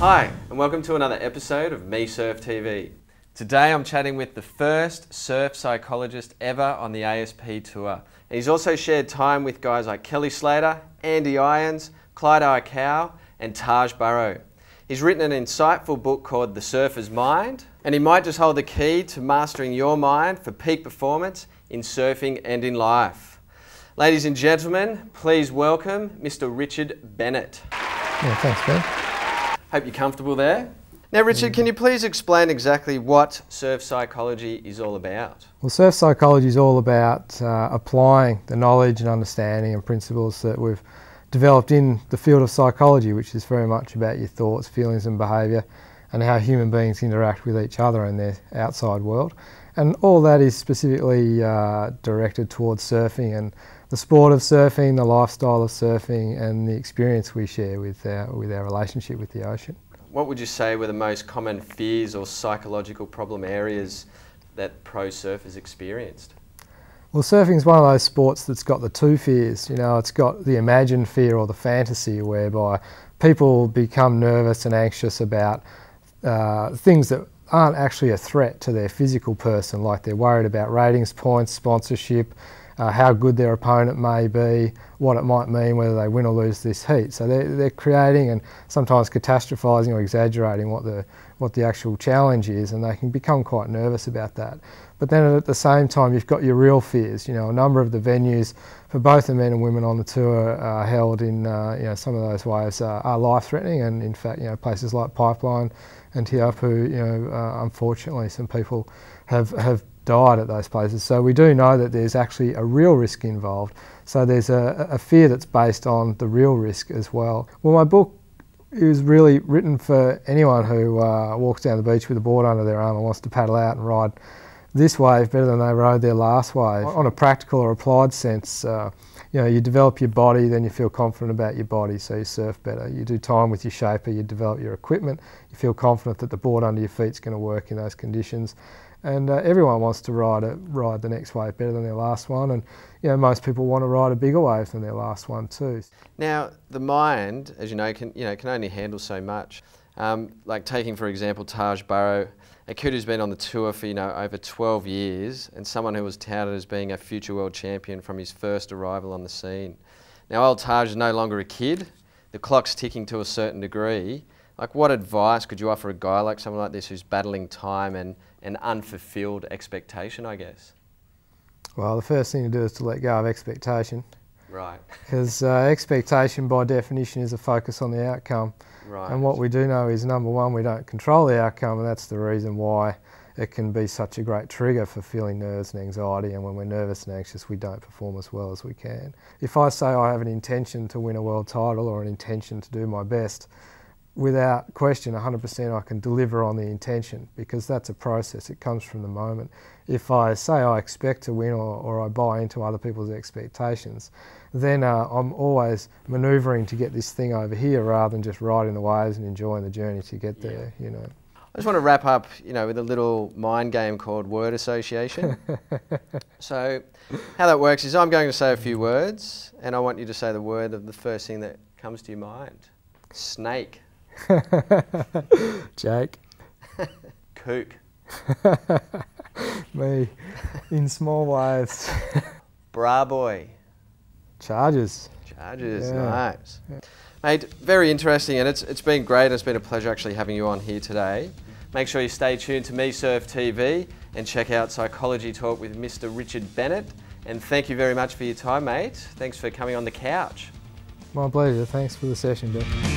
Hi, and welcome to another episode of mesurftv. Today I'm chatting with the first surf psychologist ever on the ASP tour. And he's also shared time with guys like Kelly Slater, Andy Irons, Clyde Iacocca and Taj Burrow. He's written an insightful book called The Surfer's Mind, and he might just hold the key to mastering your mind for peak performance in surfing and in life. Ladies and gentlemen, please welcome Mr. Richard Bennett. Yeah, thanks, Ben. Hope you're comfortable there. Now, Richard, can you please explain exactly what surf psychology is all about? Well, surf psychology is all about applying the knowledge and understanding and principles that we've developed in the field of psychology, which is very much about your thoughts, feelings and behaviour and how human beings interact with each other in their outside world. And all that is specifically directed towards surfing and the sport of surfing, the lifestyle of surfing and the experience we share with our relationship with the ocean. What would you say were the most common fears or psychological problem areas that pro surfers experienced? Well, surfing is one of those sports that's got the two fears. You know, it's got the imagined fear or the fantasy whereby people become nervous and anxious about things that aren't actually a threat to their physical person, like they're worried about ratings, points, sponsorship, how good their opponent may be, what it might mean whether they win or lose this heat. So they're creating and sometimes catastrophising or exaggerating what the actual challenge is, and they can become quite nervous about that. But then at the same time you've got your real fears. You know, a number of the venues for both the men and women on the tour are held in some of those waves are life-threatening, and in fact places like Pipeline and Tiapu, unfortunately some people have died at those places. So we do know that there's actually a real risk involved. So there's a fear that's based on the real risk as well. Well, my book is really written for anyone who walks down the beach with a board under their arm and wants to paddle out and ride this wave better than they rode their last wave. On a practical or applied sense, you develop your body, then you feel confident about your body, so you surf better. You do time with your shaper, you develop your equipment, you feel confident that the board under your feet is going to work in those conditions. And everyone wants to ride the next wave better than their last one, and most people want to ride a bigger wave than their last one too. Now, the mind, as you know, can only handle so much. Like taking, for example, Taj Burrow, a kid who's been on the tour for over 12 years, and someone who was touted as being a future world champion from his first arrival on the scene. Now, old Taj is no longer a kid. The clock's ticking to a certain degree. Like, what advice could you offer a guy like someone like this who's battling time and an unfulfilled expectation, I guess? Well, the first thing to do is to let go of expectation. Right. Because expectation by definition is a focus on the outcome. Right. And what we do know is, number one, we don't control the outcome, and that's the reason why it can be such a great trigger for feeling nerves and anxiety, and when we're nervous and anxious we don't perform as well as we can. If I say I have an intention to win a world title or an intention to do my best, without question 100% I can deliver on the intention, because that's a process, it comes from the moment. If I say I expect to win or I buy into other people's expectations, then I'm always manoeuvring to get this thing over here rather than just riding the waves and enjoying the journey to get there. I just want to wrap up with a little mind game called word association. So how that works is I'm going to say a few words and I want you to say the word of the first thing that comes to your mind. Snake. Jake. Kook. Me. In small waves. Bra boy. Charges. Charges, yeah. Nice. Yeah. Mate, very interesting, and it's been great. It's been a pleasure actually having you on here today. Make sure you stay tuned to mesurftv and check out Psychology Talk with Mr. Richard Bennett. And thank you very much for your time, mate. Thanks for coming on the couch. My pleasure. Thanks for the session, Ben.